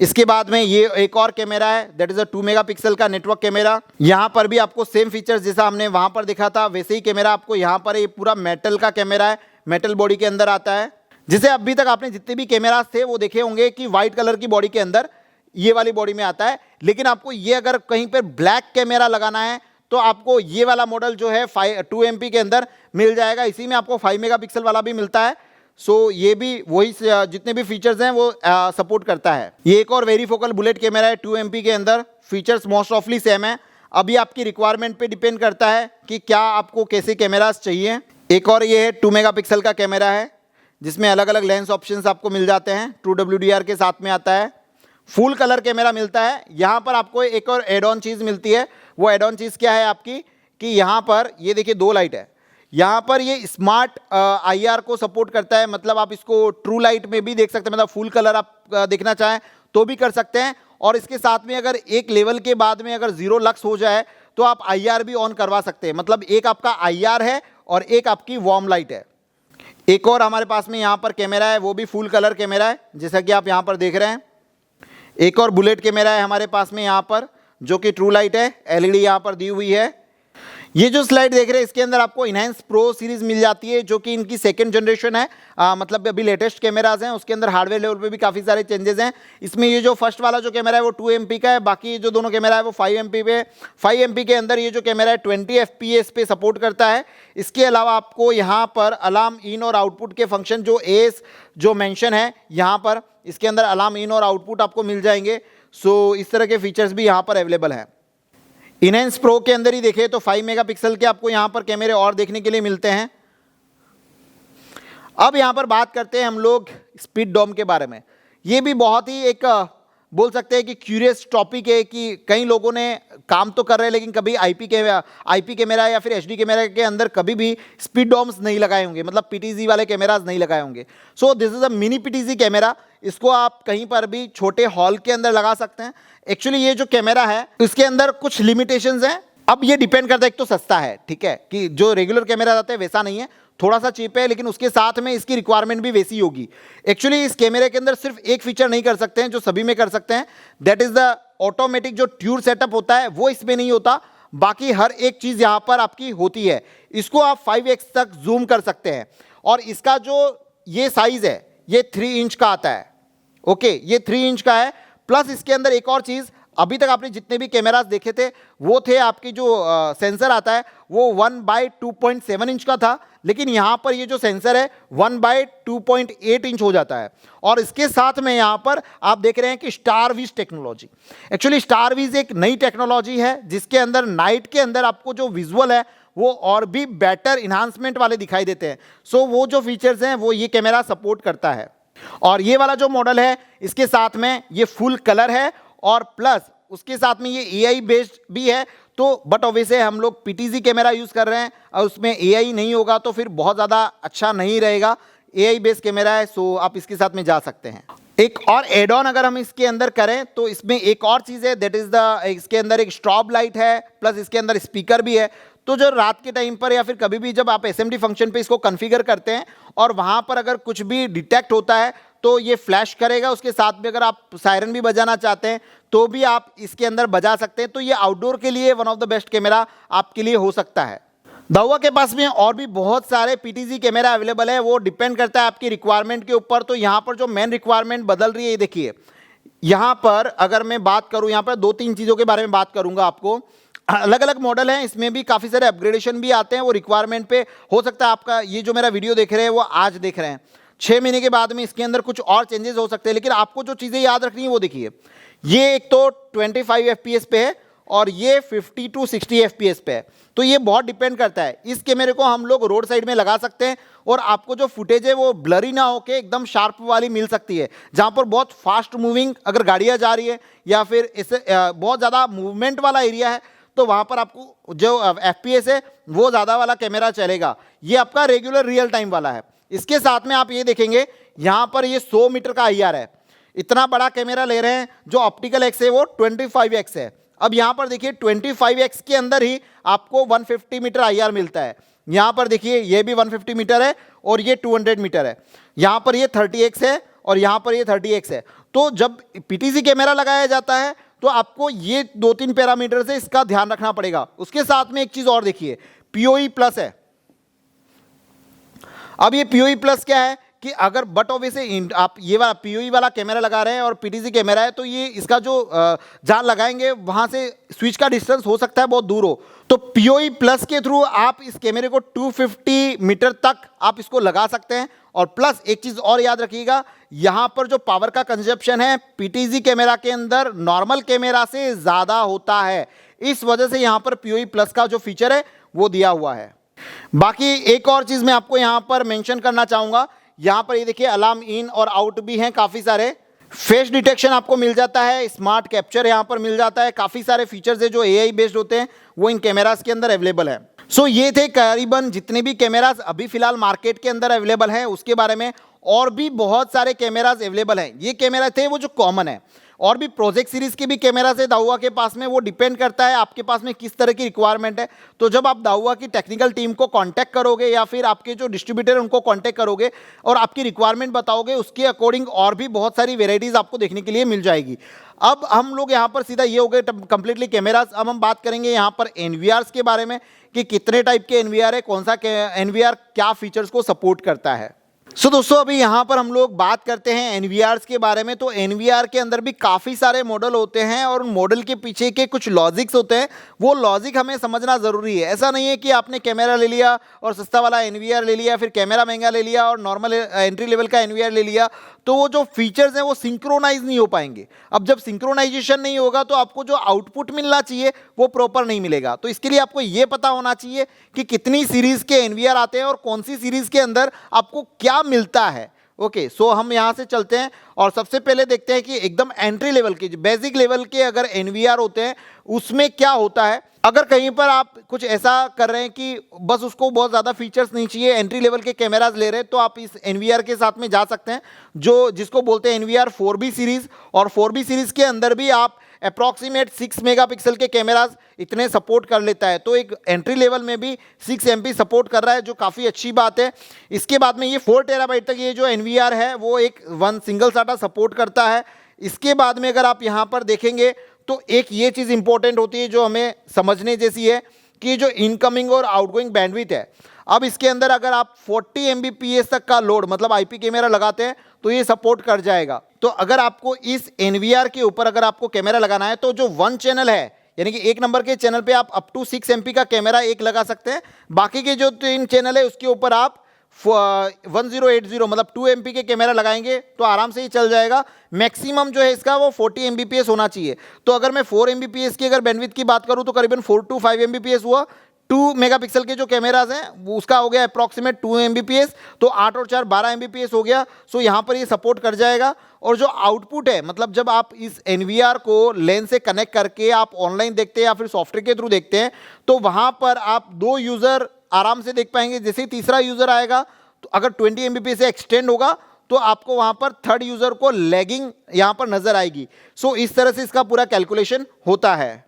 इसके बाद में ये एक और कैमरा है, दैट इज अ 2 मेगापिक्सल का नेटवर्क कैमरा। यहां पर भी आपको सेम फीचर्स जैसा हमने वहां पर देखा था वैसे ही कैमरा आपको यहां पर ये पूरा मेटल का कैमरा है, मेटल बॉडी के अंदर आता है। जिसे अभी तक आपने जितने भी कैमरास थे वो देखे होंगे कि व्हाइट कलर की बॉडी के अंदर ये वाली बॉडी में आता है, लेकिन आपको ये अगर कहीं पर ब्लैक कैमरा लगाना है तो आपको ये वाला मॉडल जो है 2 MP के अंदर मिल जाएगा। इसी में आपको 5 मेगापिक्सल वाला भी मिलता है। सो ये भी वही जितने भी फीचर्स हैं वो सपोर्ट करता है। ये एक और वेरीफोकल बुलेट कैमरा है 2 MP के अंदर, फीचर्स मोस्ट ऑफली सेम है। अभी आपकी रिक्वायरमेंट पे डिपेंड करता है कि क्या आपको कैसे कैमरास चाहिए। एक और ये है 2 मेगापिक्सल का कैमरा है जिसमें अलग अलग लेंस ऑप्शंस आपको मिल जाते हैं, ट्रू WDR के साथ में आता है, फुल कलर कैमरा मिलता है। यहाँ पर आपको एक और एड ऑन चीज़ मिलती है, वो एड ऑन चीज़ क्या है आपकी कि यहाँ पर ये देखिए 2 लाइट है, यहाँ पर ये स्मार्ट IR को सपोर्ट करता है, मतलब आप इसको ट्रू लाइट में भी देख सकते हैं, मतलब फुल कलर आप देखना चाहें तो भी कर सकते हैं। और इसके साथ में अगर एक लेवल के बाद में अगर 0 लक्स हो जाए तो आप IR भी ऑन करवा सकते हैं, मतलब एक आपका IR है और एक आपकी वार्म लाइट है। एक और हमारे पास में यहाँ पर कैमरा है, वो भी फुल कलर कैमरा है जैसा कि आप यहाँ पर देख रहे हैं। एक और बुलेट कैमरा है हमारे पास में यहाँ पर जो कि ट्रू लाइट है, LED यहाँ पर दी हुई है। ये जो स्लाइड देख रहे हैं इसके अंदर आपको इनहैंस प्रो सीरीज मिल जाती है जो कि इनकी सेकंड जनरेशन है, मतलब अभी लेटेस्ट कैमराज हैं, उसके अंदर हार्डवेयर लेवल पे भी काफ़ी सारे चेंजेस हैं। इसमें ये जो फर्स्ट वाला जो कैमरा है वो 2 MP का है, बाकी जो दोनों कैमरा है वो 5 MP पे। 5 MP के अंदर ये जो कैमरा है 20 FPS पे सपोर्ट करता है। इसके अलावा आपको यहाँ पर अलार्म इन और आउटपुट के फंक्शन जो AS जो मेंशन है यहाँ पर इसके अंदर अलार्म इन और आउटपुट आपको मिल जाएंगे। सो इस तरह के फीचर्स भी यहाँ पर अवेलेबल हैं। इनहैंस प्रो के अंदर ही देखें तो 5 मेगापिक्सल के आपको यहाँ पर कैमरे और देखने के लिए मिलते हैं। अब यहाँ पर बात करते हैं हम लोग स्पीड डॉम के बारे में। ये भी बहुत ही एक बोल सकते हैं कि क्यूरियस टॉपिक है कि कई लोगों ने काम तो कर रहे हैं लेकिन कभी IP कैमरा या फिर HD कैमरा के अंदर कभी भी स्पीड डॉम्स नहीं लगाए होंगे, मतलब PTZ वाले कैमराज नहीं लगाए होंगे। सो this is a mini PTZ camera, इसको आप कहीं पर भी छोटे हॉल के अंदर लगा सकते हैं। एक्चुअली ये जो कैमरा है इसके अंदर कुछ लिमिटेशंस हैं। अब ये डिपेंड करता है, एक तो सस्ता है, ठीक है, कि जो रेगुलर कैमरा आते हैं वैसा नहीं है, थोड़ा सा चीप है, लेकिन उसके साथ में इसकी रिक्वायरमेंट भी वैसी होगी। एक्चुअली इस कैमरे के अंदर सिर्फ एक फीचर नहीं कर सकते हैं जो सभी में कर सकते हैं, दैट इज द ऑटोमेटिक जो ट्यूर सेटअप होता है वो इसमें नहीं होता, बाकी हर एक चीज यहां पर आपकी होती है। इसको आप 5x तक जूम कर सकते हैं और इसका जो ये साइज है ये 3 इंच का आता है। ओके, ये 3 इंच का है। प्लस इसके अंदर एक और चीज, अभी तक आपने जितने भी कैमरास देखे थे वो थे आपकी जो सेंसर आता है वो 1/2.7 इंच का था, लेकिन यहां पर ये जो सेंसर है 1/2.8 इंच हो जाता है। और इसके साथ में यहां पर आप देख रहे हैं कि स्टारविज टेक्नोलॉजी, एक्चुअली स्टारविज एक नई टेक्नोलॉजी है जिसके अंदर नाइट के अंदर आपको जो विजुअल है वो और भी बेटर इन्हांसमेंट वाले दिखाई देते हैं। सो वो जो फीचर्स हैं वो ये कैमरा सपोर्ट करता है। और ये वाला जो मॉडल है इसके साथ में ये फुल कलर है और प्लस उसके साथ में ये AI बेस्ड भी है। तो बट ऑब्वियसली हम लोग PTZ कैमरा यूज कर रहे हैं और उसमें AI नहीं होगा तो फिर बहुत ज़्यादा अच्छा नहीं रहेगा। AI बेस्ड कैमरा है, सो आप इसके साथ में जा सकते हैं। एक और एड ऑन अगर हम इसके अंदर करें तो इसमें एक और चीज़ है, दैट इज द इसके अंदर एक स्ट्रॉब लाइट है, प्लस इसके अंदर स्पीकर भी है। तो जो रात के टाइम पर या फिर कभी भी जब आप SMD फंक्शन पे इसको कॉन्फ़िगर करते हैं और वहाँ पर अगर कुछ भी डिटेक्ट होता है तो ये फ्लैश करेगा। उसके साथ में अगर आप सायरन भी बजाना चाहते हैं तो भी आप इसके अंदर बजा सकते हैं। तो ये आउटडोर के लिए one of the best camera आपके लिए हो सकता है। दावा के पास में और भी बहुत सारे PTZ कैमरा अवेलेबल है, वो डिपेंड करता है आपकी रिक्वायरमेंट के ऊपर। तो यहाँ पर जो मेन रिक्वायरमेंट बदल रही है, ये देखिए यहाँ पर अगर मैं बात करूँ, यहाँ पर 2-3 चीज़ों के बारे में बात करूँगा आपको। अलग अलग मॉडल हैं, इसमें भी काफ़ी सारे अपग्रेडेशन भी आते हैं, वो रिक्वायरमेंट पे हो सकता है। आपका ये जो मेरा वीडियो देख रहे हैं वो आज देख रहे हैं, 6 महीने के बाद में इसके अंदर कुछ और चेंजेस हो सकते हैं, लेकिन आपको जो चीज़ें याद रखनी है वो देखिए। ये एक तो 25 FPS पे है और ये 50 to 60 FPS पे है, तो ये बहुत डिपेंड करता है। इस कैमरे को हम लोग रोड साइड में लगा सकते हैं और आपको जो फुटेज है वो ब्लरी ना होके एकदम शार्प वाली मिल सकती है, जहाँ पर बहुत फास्ट मूविंग अगर गाड़ियाँ जा रही है या फिर इसे बहुत ज़्यादा मूवमेंट वाला एरिया है, तो वहाँ पर आपको जो FPS है वो ज़्यादा वाला कैमरा चलेगा। ये आपका रेगुलर रियल टाइम वाला है। इसके साथ में आप ये देखेंगे यहाँ पर ये 100 मीटर का IR है। इतना बड़ा कैमरा ले रहे हैं, जो ऑप्टिकल एक्स है वो 25x है। अब यहाँ पर देखिए 25x के अंदर ही आपको 150 मीटर IR मिलता है। यहाँ पर देखिए ये भी 150 मीटर है और ये 200 मीटर है। यहाँ पर ये 30x है और यहाँ पर ये 30x है। तो जब PTZ कैमरा लगाया जाता है तो आपको ये 2-3 पैरामीटर से इसका ध्यान रखना पड़ेगा। उसके साथ में एक चीज़ और देखिए, PoE प्लस है। अब ये PoE प्लस क्या है कि अगर बट ऑब्वियसली आप ये वाला PoE वाला कैमरा लगा रहे हैं और PTZ कैमरा है, तो ये इसका जो जहाँ लगाएंगे वहाँ से स्विच का डिस्टेंस हो सकता है बहुत दूर हो, तो PoE प्लस के थ्रू आप इस कैमरे को 250 मीटर तक आप इसको लगा सकते हैं। और प्लस एक चीज़ और याद रखिएगा, यहाँ पर जो पावर का कंजप्शन है PTZ कैमरा के अंदर नॉर्मल कैमरा से ज़्यादा होता है। इस वजह से यहाँ पर PoE प्लस का जो फीचर है वो दिया हुआ है। बाकी एक और चीज़ मैं आपको यहाँ पर मेंशन करना चाहूँगा, यहाँ पर ये देखिए अलार्म इन और आउट भी हैं काफ़ी सारे। फेस डिटेक्शन आपको मिल जाता है, स्मार्ट कैप्चर यहाँ पर मिल जाता है, काफ़ी सारे फीचर्स है जो AI बेस्ड होते हैं वो इन कैमरास के अंदर अवेलेबल है। सो ये थे करीबन जितने भी कैमरास अभी फिलहाल मार्केट के अंदर अवेलेबल हैं उसके बारे में। और भी बहुत सारे कैमरास अवेलेबल हैं। ये कैमरा थे वो जो कॉमन है, और भी प्रोजेक्ट सीरीज के भी कैमरा से दाहुआ के पास में, वो डिपेंड करता है आपके पास में किस तरह की रिक्वायरमेंट है। तो जब आप दाहुआ की टेक्निकल टीम को कांटेक्ट करोगे या फिर आपके जो डिस्ट्रीब्यूटर है उनको कांटेक्ट करोगे और आपकी रिक्वायरमेंट बताओगे, उसके अकॉर्डिंग और भी बहुत सारी वेराइटीज़ आपको देखने के लिए मिल जाएगी। अब हम लोग यहाँ पर सीधा ये हो गए कंप्लीटली कैमराज। अब हम बात करेंगे यहाँ पर NVRs के बारे में कि कितने टाइप के NVR है, कौन सा NVR क्या फीचर्स को सपोर्ट करता है। सो दोस्तों अभी यहाँ पर हम लोग बात करते हैं NVRs के बारे में। तो NVR के अंदर भी काफ़ी सारे मॉडल होते हैं और उन मॉडल के पीछे के कुछ लॉजिक्स होते हैं, वो लॉजिक हमें समझना ज़रूरी है। ऐसा नहीं है कि आपने कैमरा ले लिया और सस्ता वाला NVR ले लिया, फिर कैमरा महंगा ले लिया और नॉर्मल एंट्री लेवल का NVR ले लिया, तो वो जो फीचर्स हैं वो सिंक्रोनाइज नहीं हो पाएंगे। अब जब सिंक्रोनाइजेशन नहीं होगा तो आपको जो आउटपुट मिलना चाहिए वो प्रॉपर नहीं मिलेगा। तो इसके लिए आपको ये पता होना चाहिए कि कितनी सीरीज़ के NVR आते हैं और कौन सी सीरीज़ के अंदर आपको क्या मिलता है। ओके, सो हम यहाँ से चलते हैं और सबसे पहले देखते हैं कि एकदम एंट्री लेवल के, बेसिक लेवल के अगर NVR होते हैं उसमें क्या होता है। अगर कहीं पर आप कुछ ऐसा कर रहे हैं कि बस उसको बहुत ज़्यादा फीचर्स नहीं चाहिए, एंट्री लेवल के कैमराज ले रहे हैं, तो आप इस NVR के साथ में जा सकते हैं जो जिसको बोलते हैं NVR 4B सीरीज़। और 4B सीरीज़ के अंदर भी आप अप्रॉक्सीमेट 6 मेगापिक्सल के कैमराज इतने सपोर्ट कर लेता है। तो एक एंट्री लेवल में भी 6 MP सपोर्ट कर रहा है, जो काफ़ी अच्छी बात है। इसके बाद में ये 4 टेराबाइट तक ये जो NVR है वो एक सिंगल साटा सपोर्ट करता है। इसके बाद में अगर आप यहाँ पर देखेंगे तो एक ये चीज़ इंपॉर्टेंट होती है जो हमें समझने जैसी है कि जो इनकमिंग और आउटगोइंग बैंडविड्थ है, अब इसके अंदर अगर आप 40 Mbps तक का लोड मतलब IP कैमरा लगाते हैं तो ये सपोर्ट कर जाएगा। तो अगर आपको इस NVR के ऊपर अगर आपको कैमरा लगाना है तो जो 1 चैनल है, यानी कि 1 नंबर के चैनल पे आप अप टू 6 MP का कैमरा एक लगा सकते हैं। बाकी के जो 3 चैनल है उसके ऊपर आप 1080 मतलब 2 MP के कैमरा लगाएंगे तो आराम से ही चल जाएगा। मैक्सिमम जो है इसका वो 40 Mbps होना चाहिए। तो अगर मैं 4 Mbps की अगर बैंडविड्थ की बात करूं तो करीबन 4 to 5 Mbps हुआ। 2 मेगापिक्सल के जो कैमराज हैं उसका हो गया अप्रॉक्सीमेट 2 Mbps, तो 8 और 4 12 Mbps हो गया। सो यहाँ पर ये सपोर्ट कर जाएगा। और जो आउटपुट है, मतलब जब आप इस NVR को लेंस से कनेक्ट करके आप ऑनलाइन देखते हैं या फिर सॉफ्टवेयर के थ्रू देखते हैं, तो वहाँ पर आप 2 यूज़र आराम से देख पाएंगे। जैसे ही तीसरा यूज़र आएगा तो अगर 20 Mbps से एक्सटेंड होगा तो आपको वहाँ पर थर्ड यूज़र को लैगिंग यहाँ पर नज़र आएगी। सो इस तरह से इसका पूरा कैलकुलेशन होता है।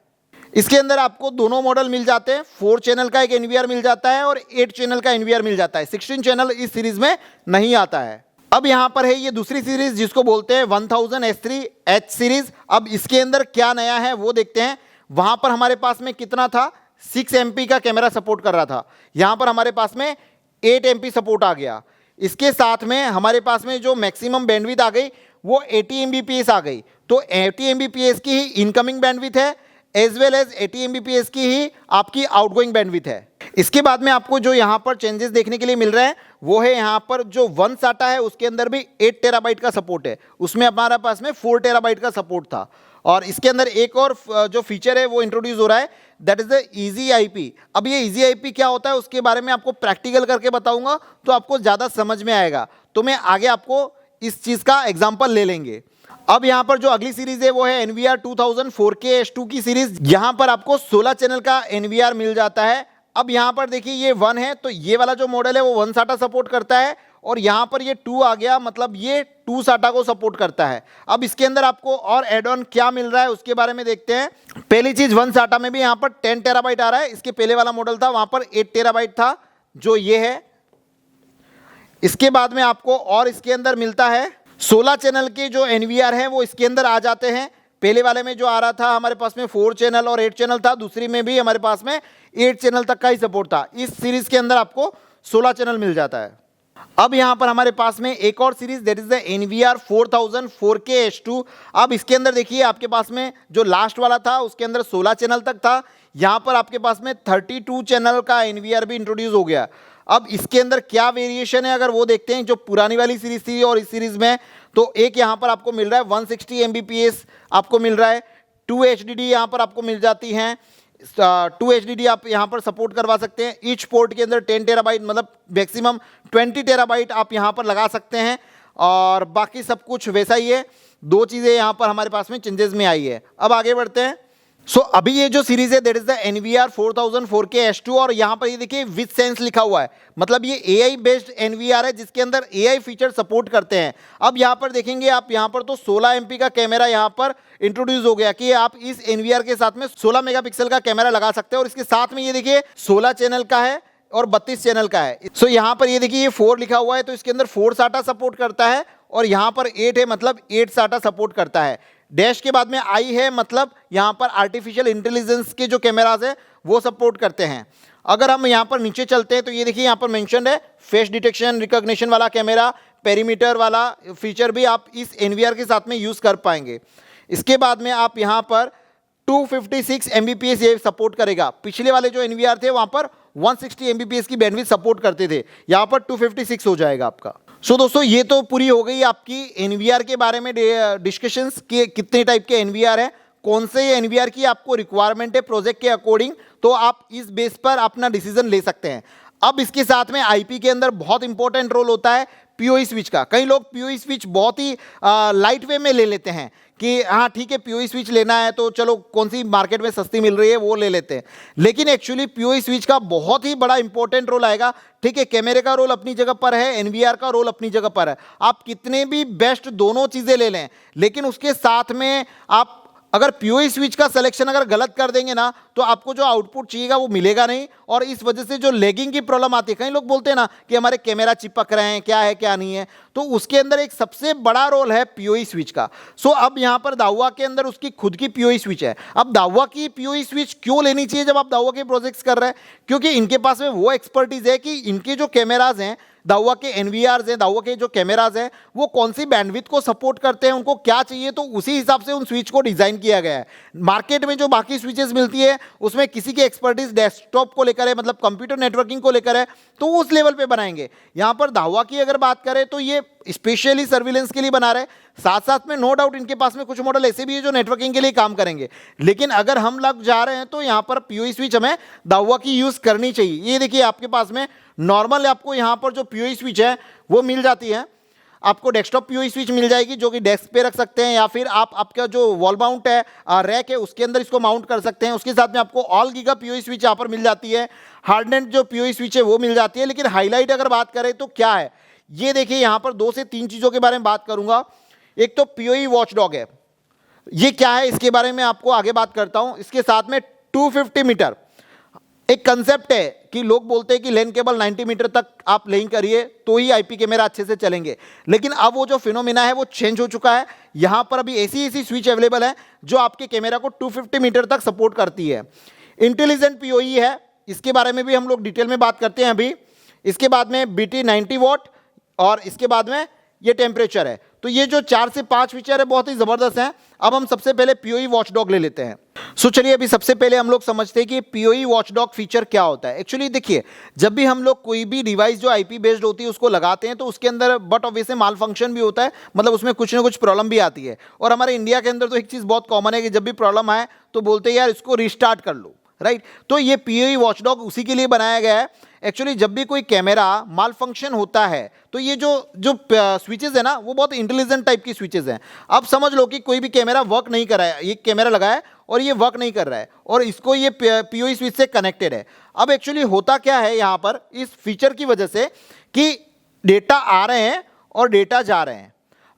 इसके अंदर आपको दोनों मॉडल मिल जाते हैं, 4 चैनल का एक NVR मिल जाता है और 8 चैनल का NVR मिल जाता है। 16 चैनल इस सीरीज में नहीं आता है। अब यहाँ पर है ये दूसरी सीरीज जिसको बोलते हैं 1000S3H सीरीज। अब इसके अंदर क्या नया है वो देखते हैं। वहाँ पर हमारे पास में कितना था, 6 MP का कैमरा सपोर्ट कर रहा था, यहाँ पर हमारे पास में 8 MP सपोर्ट आ गया। इसके साथ में हमारे पास में जो मैक्सिमम बैंडविड्थ आ गई वो 80 Mbps आ गई। तो 80 Mbps की ही इनकमिंग बैंडविड्थ है एज वेल एज 80 Mbps की ही आपकी आउटगोइंग बैंडविड्थ है। इसके बाद में आपको जो यहाँ पर चेंजेस देखने के लिए मिल रहे हैं वो है यहाँ पर जो 1 SATA है उसके अंदर भी 8 टेराबाइट का सपोर्ट है, उसमें हमारे पास में 4 टेराबाइट का सपोर्ट था। और इसके अंदर एक और जो फीचर है वो इंट्रोड्यूस हो रहा है, that is the easy IP. अब ये इजी आईपी क्या होता है उसके बारे में आपको प्रैक्टिकल करके बताऊंगा तो आपको ज़्यादा समझ में आएगा, तो मैं आगे आपको इस चीज़ का एग्जाम्पल ले लेंगे। अब यहाँ पर जो अगली सीरीज है वो है NVR 2000 4K H2 की सीरीज। यहाँ पर आपको 16 चैनल का NVR मिल जाता है। अब यहाँ पर देखिए ये 1 है तो ये वाला जो मॉडल है वो 1 SATA सपोर्ट करता है, और यहाँ पर ये 2 आ गया, मतलब ये 2 SATA को सपोर्ट करता है। अब इसके अंदर आपको और एड ऑन क्या मिल रहा है उसके बारे में देखते हैं। पहली चीज 1 SATA में भी यहाँ पर 10 टेराबाइट आ रहा है, इसके पहले वाला मॉडल था वहां पर 8 टेराबाइट था जो ये है। इसके बाद में आपको और इसके अंदर मिलता है 16 चैनल के जो NVR हैं वो इसके अंदर आ जाते हैं। पहले वाले में जो आ रहा था हमारे पास में 4 चैनल और 8 चैनल था, दूसरी में भी हमारे पास में 8 चैनल तक का ही सपोर्ट था। इस सीरीज के अंदर आपको 16 चैनल मिल जाता है। अब यहां पर हमारे पास में एक और series that is the NVR 4000 4K H2। अब इसके अंदर देखिए आपके पास में जो लास्ट वाला था उसके अंदर 16 चैनल तक था, यहां पर आपके पास में 32 चैनल का NVR भी इंट्रोड्यूस हो गया। अब इसके अंदर क्या वेरिएशन है अगर वो देखते हैं जो पुरानी वाली सीरीज थी और इस सीरीज में, तो एक यहाँ पर आपको मिल रहा है 160 Mbps आपको मिल रहा है, 2 HDD यहाँ पर आपको मिल जाती हैं, 2 HDD आप यहाँ पर सपोर्ट करवा सकते हैं। ईच पोर्ट के अंदर 10 टेराबाइट मतलब मैक्सिमम 20 टेराबाइट आप यहाँ पर लगा सकते हैं, और बाकी सब कुछ वैसा ही है। 2 चीज़ें यहाँ पर हमारे पास में चेंजेस में आई है। अब आगे बढ़ते हैं। अभी ये जो सीरीज है that is the NVR 4000 4K H2, और यहाँ पर ये देखिए विद सेंस लिखा हुआ है, मतलब ये AI बेस्ड NVR है जिसके अंदर AI फीचर सपोर्ट करते हैं। अब यहाँ पर देखेंगे आप यहाँ पर तो 16 MP का कैमरा यहाँ पर इंट्रोड्यूस हो गया कि आप इस NVR के साथ में 16 मेगापिक्सल का कैमरा लगा सकते हैं, और इसके साथ में ये देखिए 16 चैनल का है और 32 चैनल का है। यहाँ पर ये देखिए ये 4 लिखा हुआ है तो इसके अंदर 4 SATA सपोर्ट करता है, और यहाँ पर 8 है मतलब 8 SATA सपोर्ट करता है। डैश के बाद में आई है मतलब यहाँ पर आर्टिफिशियल इंटेलिजेंस के जो कैमराज है वो सपोर्ट करते हैं। अगर हम यहाँ पर नीचे चलते हैं तो ये देखिए यहाँ पर मेंशन है फेस डिटेक्शन रिकॉग्निशन वाला कैमरा, पेरीमीटर वाला फीचर भी आप इस NVR के साथ में यूज़ कर पाएंगे। इसके बाद में आप यहाँ पर 256 Mbps ये सपोर्ट करेगा। पिछले वाले जो NVR थे वहाँ पर 160 Mbps की बैंडविड्थ सपोर्ट करते थे, यहाँ पर 256 हो जाएगा आपका। दोस्तों ये तो पूरी हो गई आपकी NVR के बारे में डिस्कशंस कि कितने टाइप के NVR है, कौन से NVR की आपको रिक्वायरमेंट है प्रोजेक्ट के अकॉर्डिंग, तो आप इस बेस पर अपना डिसीजन ले सकते हैं। अब इसके साथ में IP के अंदर बहुत इंपॉर्टेंट रोल होता है PoE स्विच का। कई लोग PoE स्विच बहुत ही लाइट वे में ले लेते हैं कि हाँ ठीक है PoE स्विच लेना है तो चलो कौन सी मार्केट में सस्ती मिल रही है वो ले लेते हैं, लेकिन एक्चुअली PoE स्विच का बहुत ही बड़ा इंपॉर्टेंट रोल आएगा। ठीक है, कैमरे का रोल अपनी जगह पर है, NVR का रोल अपनी जगह पर है, आप कितने भी बेस्ट दोनों चीज़ें ले लें, लेकिन उसके साथ में आप अगर PoE स्विच का सिलेक्शन अगर गलत कर देंगे ना तो आपको जो आउटपुट चाहिएगा वो मिलेगा नहीं, और इस वजह से जो लैगिंग की प्रॉब्लम आती है, कई लोग बोलते हैं ना कि हमारे कैमरा चिपक रहे हैं, क्या है क्या नहीं है, तो उसके अंदर एक सबसे बड़ा रोल है PoE स्विच का। अब यहाँ पर दावा के अंदर उसकी खुद की PoE स्विच है। अब दावा की PoE स्विच क्यों लेनी चाहिए जब आप दावा के प्रोजेक्ट्स कर रहे हैं, क्योंकि इनके पास में वो एक्सपर्टीज है कि इनके जो कैमराज हैं दावा के NVRs हैं, दावा के जो कैमराज हैं वो कौन सी बैंडविड्थ को सपोर्ट करते हैं, उनको क्या चाहिए, तो उसी हिसाब से उन स्विच को डिज़ाइन किया गया है। मार्केट में जो बाकी स्विचेस मिलती है उसमें किसी की एक्सपर्टीज डेस्कटॉप को लेकर है, मतलब कंप्यूटर नेटवर्किंग को लेकर है, तो उस लेवल पे बनाएंगे। यहाँ पर दावा की अगर बात करें तो ये स्पेशली सर्विलेंस के लिए बना रहे, साथ साथ में नो डाउट इनके पास में कुछ मॉडल ऐसे भी है जो नेटवर्किंग के लिए काम करेंगे, लेकिन अगर हम लग जा रहे हैं तो यहाँ पर PoE स्विच हमें दावा की यूज़ करनी चाहिए। ये देखिए आपके पास में नॉर्मल आपको यहाँ पर जो PoE स्विच है वो मिल जाती है, आपको डेस्कटॉप PoE स्विच मिल जाएगी जो कि डेस्क पे रख सकते हैं, या फिर आप आपका जो वॉल माउंट है रैक है उसके अंदर इसको माउंट कर सकते हैं। उसके साथ में आपको ऑल गीगा PoE स्विच यहाँ पर मिल जाती है, हार्डनेट जो PoE स्विच है वो मिल जाती है। लेकिन हाईलाइट अगर बात करें तो क्या है, ये देखिए यहाँ पर 2 से 3 चीज़ों के बारे में बात करूँगा। एक तो PoE वॉचडॉग है, ये क्या है इसके बारे में आपको आगे बात करता हूँ। इसके साथ में 250 मीटर एक कंसेप्ट है कि लोग बोलते हैं कि लैन केबल 90 मीटर तक आप लेइंग करिए तो ही IP कैमरा अच्छे से चलेंगे, लेकिन अब वो जो फिनोमिना है वो चेंज हो चुका है। यहाँ पर अभी ऐसी स्विच अवेलेबल है जो आपके कैमरा को 250 मीटर तक सपोर्ट करती है। इंटेलिजेंट PoE है, इसके बारे में भी हम लोग डिटेल में बात करते हैं अभी। इसके बाद में BT 90 वॉट, और इसके बाद में ये टेम्परेचर है। तो ये जो 4 से 5 फीचर है बहुत ही ज़बरदस्त हैं। अब हम सबसे पहले PoE वॉचडॉग ले लेते हैं। सो चलिए अभी सबसे पहले हम लोग समझते हैं कि PoE वॉचडॉग फीचर क्या होता है। एक्चुअली देखिए, जब भी हम लोग कोई भी डिवाइस जो IP बेस्ड होती है उसको लगाते हैं तो उसके अंदर बट ऑब्वियसली माल फंक्शन भी होता है, मतलब उसमें कुछ ना कुछ प्रॉब्लम भी आती है। और हमारे इंडिया के अंदर तो एक चीज़ बहुत कॉमन है कि जब भी प्रॉब्लम आए तो बोलते हैं यार इसको रिस्टार्ट कर लो, राइट। तो ये PoE वॉचडॉग उसी के लिए बनाया गया है। एक्चुअली जब भी कोई कैमरा माल फंक्शन होता है तो ये जो जो स्विचेस है ना वो बहुत इंटेलिजेंट टाइप की स्विचेस हैं। अब समझ लो कि कोई भी कैमरा वर्क नहीं कर रहा है, ये कैमरा लगा है और ये वर्क नहीं कर रहा है और इसको ये PoE स्विच से कनेक्टेड है। अब एक्चुअली होता क्या है यहाँ पर इस फीचर की वजह से कि डेटा आ रहे हैं और डेटा जा रहे हैं।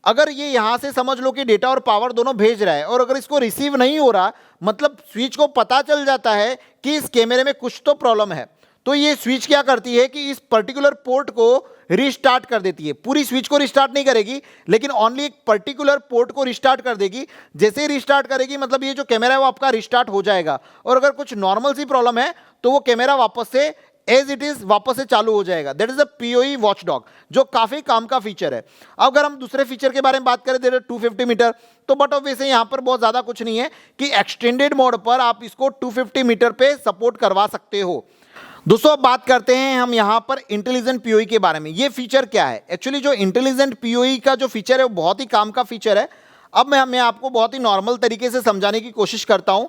अगर ये यहाँ से समझ लो कि डेटा और पावर दोनों भेज रहा है और अगर इसको रिसीव नहीं हो रहा, मतलब स्विच को पता चल जाता है कि इस कैमरे में कुछ तो प्रॉब्लम है, तो ये स्विच क्या करती है कि इस पर्टिकुलर पोर्ट को रिस्टार्ट कर देती है। पूरी स्विच को रिस्टार्ट नहीं करेगी लेकिन ओनली एक पर्टिकुलर पोर्ट को रिस्टार्ट कर देगी। जैसे ही रिस्टार्ट करेगी मतलब ये जो कैमरा है वो आपका रिस्टार्ट हो जाएगा और अगर कुछ नॉर्मल सी प्रॉब्लम है तो वो कैमरा वापस से एज इट इज वापस से चालू हो जाएगा। That is a PoE watchdog, जो काफी काम का फीचर है। अब अगर हम दूसरे फीचर के बारे में बात करें, दैट इज 250 मीटर, तो बट ऑब्वियसली यहाँ पर बहुत ज्यादा कुछ नहीं है कि एक्सटेंडेड मोड पर आप इसको 250 मीटर पे सपोर्ट करवा सकते हो। दोस्तों अब बात करते हैं हम यहाँ पर इंटेलिजेंट PoE के बारे में। ये फीचर क्या है? एक्चुअली जो इंटेलिजेंट PoE का जो फीचर है वो बहुत ही काम का फीचर है। अब मैं आपको बहुत ही नॉर्मल तरीके से समझाने की कोशिश करता हूँ।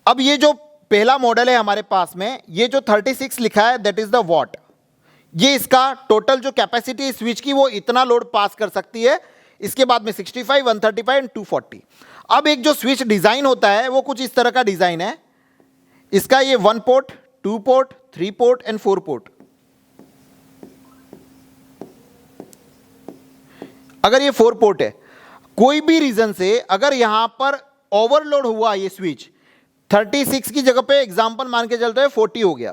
अब ये जो पहला मॉडल है हमारे पास में, ये जो 36 लिखा है दैट इज द वॉट, ये इसका टोटल जो कैपेसिटी स्विच की वो इतना लोड पास कर सकती है। इसके बाद में 65, 135 एंड 240। अब एक जो स्विच डिजाइन होता है वो कुछ इस तरह का डिजाइन है। इसका ये 1 port, 2 port, 3 port and 4 port. अगर ये 4 पोर्ट है, कोई भी रीजन से अगर यहां पर ओवरलोड हुआ ये स्विच, 36 की जगह पे एग्जांपल मान के चलते हैं 40 हो गया,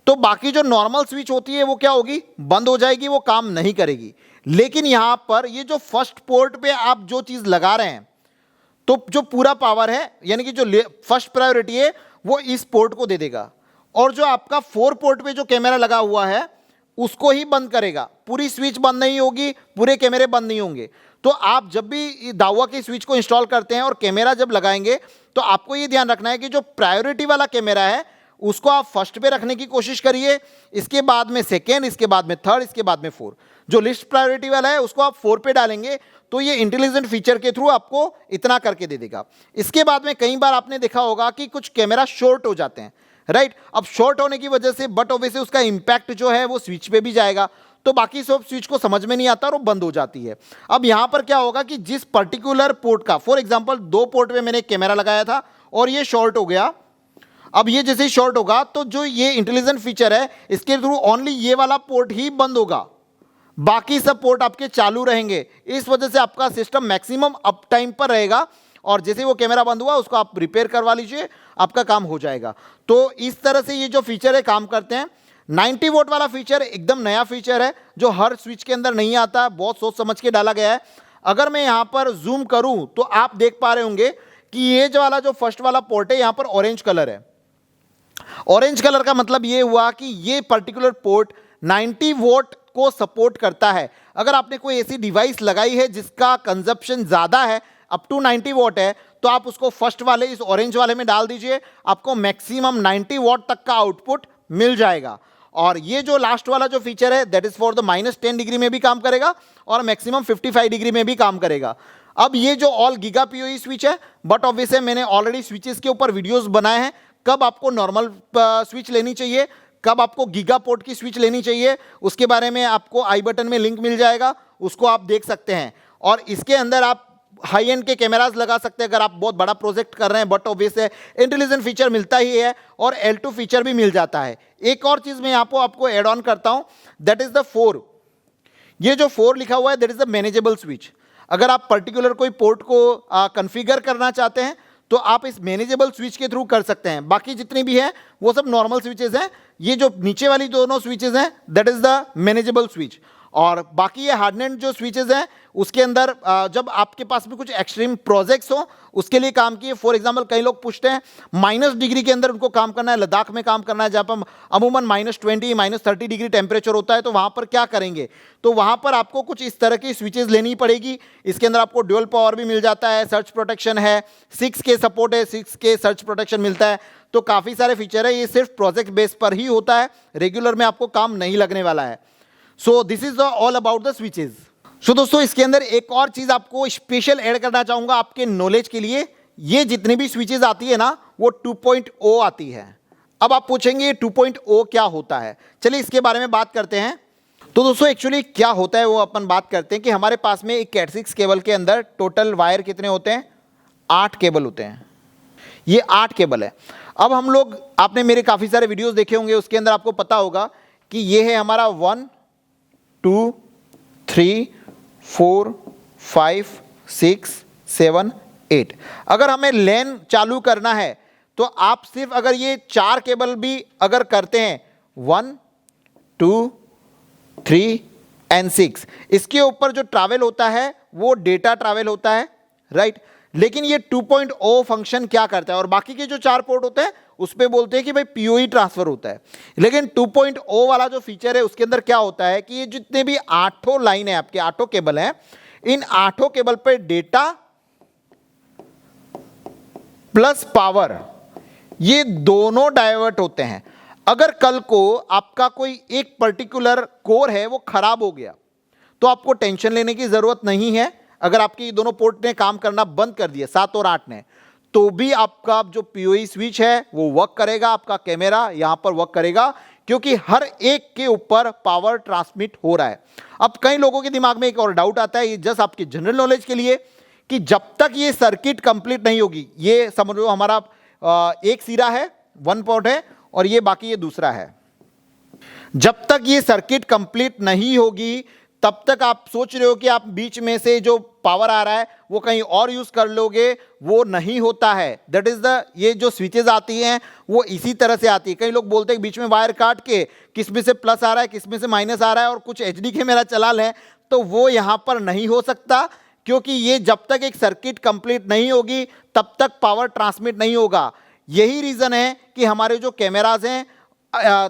तो बाकी जो नॉर्मल स्विच होती है वो क्या होगी? बंद हो जाएगी, वो काम नहीं करेगी। लेकिन यहां पर ये जो फर्स्ट पोर्ट पे आप जो चीज लगा रहे हैं तो जो पूरा पावर है यानी कि जो फर्स्ट प्रायोरिटी है वो इस पोर्ट को दे देगा और जो आपका 4 पोर्ट पे जो कैमरा लगा हुआ है उसको ही बंद करेगा। पूरी स्विच बंद नहीं होगी, पूरे कैमरे बंद नहीं होंगे। तो आप जब भी दावा की स्विच को इंस्टॉल करते हैं और कैमरा जब लगाएंगे तो आपको ये ध्यान रखना है कि जो प्रायोरिटी वाला कैमरा है उसको आप फर्स्ट पे रखने की कोशिश करिए, इसके बाद में सेकेंड, इसके बाद में थर्ड, इसके बाद में 4। जो लिस्ट प्रायोरिटी वाला है उसको आप 4 पे डालेंगे तो ये इंटेलिजेंट फीचर के थ्रू आपको इतना करके दे देगा। इसके बाद में कई बार आपने देखा होगा कि कुछ कैमरा शॉर्ट हो जाते हैं, राइट। अब शॉर्ट होने की वजह से बट ऑब्वियसली उसका इंपैक्ट जो है वो स्विच पे भी जाएगा, तो बाकी सब स्विच को समझ में नहीं आता और वो बंद हो जाती है। अब यहां पर क्या होगा कि जिस पर्टिकुलर पोर्ट का, फॉर एग्जांपल 2 पोर्ट पे मैंने एक कैमरा लगाया था और ये शॉर्ट हो गया, अब ये जैसे ही शॉर्ट होगा तो जो ये इंटेलिजेंट फीचर है इसके थ्रू ओनली ये वाला पोर्ट ही बंद होगा, बाकी सब पोर्ट आपके चालू रहेंगे। इस वजह से आपका सिस्टम मैक्सिमम अप टाइम पर रहेगा और जैसे वो कैमरा बंद हुआ उसको आप रिपेयर करवा लीजिए, आपका काम हो जाएगा। तो इस तरह से ये जो फीचर है काम करते हैं। 90 वोट वाला फीचर एकदम नया फीचर है जो हर स्विच के अंदर नहीं आता, बहुत सोच समझ के डाला गया है। अगर मैं यहाँ पर जूम करूँ तो आप देख पा रहे होंगे कि ये जो वाला जो फर्स्ट वाला पोर्ट है यहाँ पर ऑरेंज कलर है। ऑरेंज कलर का मतलब ये हुआ कि ये पर्टिकुलर पोर्ट 90 वोट को सपोर्ट करता है। अगर आपने कोई ऐसी डिवाइस लगाई है जिसका कंजप्शन ज़्यादा है, अप टू 90 वॉट है, तो आप उसको फर्स्ट वाले इस ऑरेंज वाले में डाल दीजिए, आपको मैक्सिमम 90 वॉट तक का आउटपुट मिल जाएगा। और ये जो लास्ट वाला जो फीचर है that is for the -10 degree में भी काम करेगा और मैक्सिमम 55 डिग्री में भी काम करेगा। अब ये जो ऑल गीगा PoE स्विच है, बट ऑब्वियसली मैंने ऑलरेडी स्विचेस के ऊपर वीडियोस बनाए हैं, कब आपको नॉर्मल स्विच लेनी चाहिए, कब आपको गीगा पोर्ट की स्विच लेनी चाहिए, उसके बारे में आपको आई बटन में लिंक मिल जाएगा, उसको आप देख सकते हैं। और इसके अंदर आप हाई एंड के कैमरास लगा सकते हैं अगर आप बहुत बड़ा प्रोजेक्ट कर रहे हैं, बट ऑब्वियस है इंटेलिजेंट फीचर मिलता ही है और L2 फीचर भी मिल जाता है। एक और चीज मैं यहाँ पर आपको एड ऑन करता हूँ, दैट इज द 4। ये जो 4 लिखा हुआ है that is the manageable switch. अगर आप पर्टिकुलर कोई पोर्ट को कॉन्फ़िगर करना चाहते हैं तो आप इस मैनेजेबल स्विच के थ्रू कर सकते हैं। बाकी जितनी भी है वो सब नॉर्मल स्विचेस हैं। ये जो नीचे वाली दोनों स्विचेस हैं that is the manageable switch. और बाकी ये हार्डनेट जो स्विचेस हैं उसके अंदर जब आपके पास में कुछ एक्सट्रीम प्रोजेक्ट्स हो उसके लिए काम किए। फॉर एग्जांपल कई लोग पूछते हैं -डिग्री के अंदर उनको काम करना है, लद्दाख में काम करना है जहाँ पर अमूमन -20 -30 डिग्री टेम्परेचर होता है, तो वहाँ पर क्या करेंगे? तो वहाँ पर आपको कुछ इस तरह की स्विचेस लेनी पड़ेगी। इसके अंदर आपको ड्यूल पावर भी मिल जाता है, सर्च प्रोटेक्शन है, 6K सपोर्ट है, 6K सर्च प्रोटेक्शन मिलता है, तो काफ़ी सारे फीचर है। ये सिर्फ प्रोजेक्ट बेस पर ही होता है, रेगुलर में आपको काम नहीं लगने वाला है। So this is all about the switches. So दोस्तों इसके अंदर एक और चीज आपको स्पेशल ऐड करना चाहूंगा आपके नॉलेज के लिए। ये जितनी भी स्विचेस आती है ना वो 2.0 आती है। अब आप पूछेंगे 2.0 क्या होता है, चलिए इसके बारे में बात करते हैं। तो दोस्तों एक्चुअली क्या होता है वो अपन बात करते हैं कि हमारे पास में एक कैट6 केबल के अंदर टोटल वायर कितने होते हैं? 8 केबल होते हैं। ये 8 केबल है। अब हम लोग, आपने मेरे काफ़ी सारे वीडियोस देखे होंगे, उसके अंदर आपको पता होगा कि ये है हमारा 1 2 3 4 5 6 7 8। अगर हमें लेन चालू करना है तो आप सिर्फ अगर ये 4 केबल भी अगर करते हैं 1 2 3 एंड 6, इसके ऊपर जो ट्रैवल होता है वो डेटा ट्रैवल होता है, राइट। लेकिन ये 2.0 फंक्शन क्या करता है, और बाकी के जो 4 पोर्ट होते हैं उस पे बोलते हैं कि भाई पीओई ट्रांसफर होता है। लेकिन 2.0 वाला जो फीचर है उसके अंदर क्या होता है कि ये जितने भी 8 लाइन है, आपके 8 केबल हैं, इन 8 केबल पे डेटा प्लस पावर ये दोनों डाइवर्ट होते हैं। अगर कल को आपका कोई एक पर्टिकुलर कोर है वो खराब हो गया तो आपको टेंशन लेने की जरूरत नहीं है। अगर आपके दोनों पोर्ट ने काम करना बंद कर दिया 7 और 8 ने, तो भी आपका जो पीओई स्विच है वो वर्क करेगा, आपका कैमरा यहां पर वर्क करेगा, क्योंकि हर एक के ऊपर पावर ट्रांसमिट हो रहा है। अब कई लोगों के दिमाग में एक और डाउट आता है, ये जस्ट आपकी जनरल नॉलेज के लिए, कि जब तक ये सर्किट कंप्लीट नहीं होगी, ये समझ लो हमारा एक सिरा है, 1 पोर्ट है, और ये बाकी ये दूसरा है, जब तक ये सर्किट कंप्लीट नहीं होगी तब तक आप सोच रहे हो कि आप बीच में से जो पावर आ रहा है वो कहीं और यूज कर लोगे, वो नहीं होता है। दैट इज द, ये जो स्विचेस आती हैं वो इसी तरह से आती है। कई लोग बोलते हैं बीच में वायर काट के किस में से प्लस आ रहा है किस में से माइनस आ रहा है और कुछ एचडी कैमरा चला लें, तो वो यहां पर नहीं हो सकता, क्योंकि ये जब तक एक सर्किट कंप्लीट नहीं होगी तब तक पावर ट्रांसमिट नहीं होगा। यही रीजन है कि हमारे जो कैमराज हैं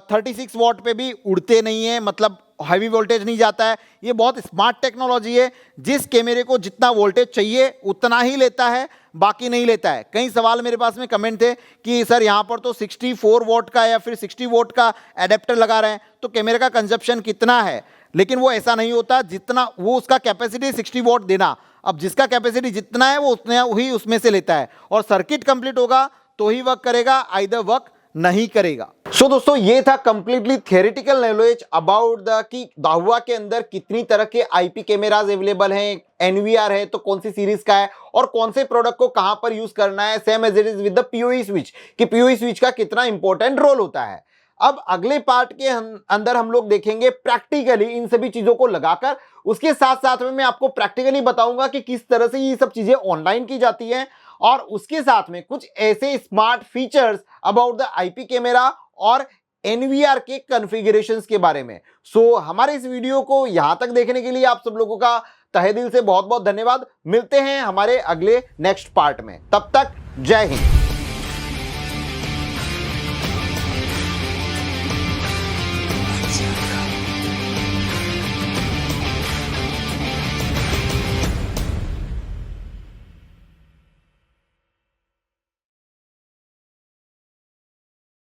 36 वॉट पे भी उड़ते नहीं है, मतलब हैवी वोल्टेज नहीं जाता है। ये बहुत स्मार्ट टेक्नोलॉजी है, जिस कैमरे को जितना वोल्टेज चाहिए उतना ही लेता है, बाकी नहीं लेता है। कई सवाल मेरे पास में कमेंट थे कि सर यहाँ पर तो 64 वॉट का या फिर 60 वॉट का एडेप्टर लगा रहे हैं, तो कैमरे का कंजप्शन कितना है? लेकिन वो ऐसा नहीं होता, जितना वो उसका कैपेसिटी 60 वॉट देना, अब जिसका कैपेसिटी जितना है वो उतना ही उसमें से लेता है, और सर्किट कंप्लीट होगा तो ही वर्क करेगा, आइदर वर्क नहीं करेगा। सो दोस्तों ये था completely theoretical knowledge about the कि दाहुआ के अंदर कितनी तरह के आईपी कैमरास अवेलेबल हैं, एनवीआर है तो कौन सी सीरीज का है, और कौन से प्रोडक्ट को कहां पर यूज करना है, same as it is with the PoE switch, कि पीओई स्विच का कितना इंपॉर्टेंट रोल होता है। अब अगले पार्ट के अंदर हम लोग देखेंगे प्रैक्टिकली इन सभी चीजों को लगाकर। उसके साथ साथ में मैं आपको प्रैक्टिकली बताऊंगा कि किस तरह से ये सब चीजें ऑनलाइन की जाती हैं, और उसके साथ में कुछ ऐसे smart features about the IP camera और एनवीआर के कॉन्फ़िगरेशंस के बारे में। सो हमारे इस वीडियो को यहां तक देखने के लिए आप सब लोगों का तहे दिल से बहुत बहुत धन्यवाद। मिलते हैं हमारे अगले नेक्स्ट पार्ट में, तब तक जय हिंद।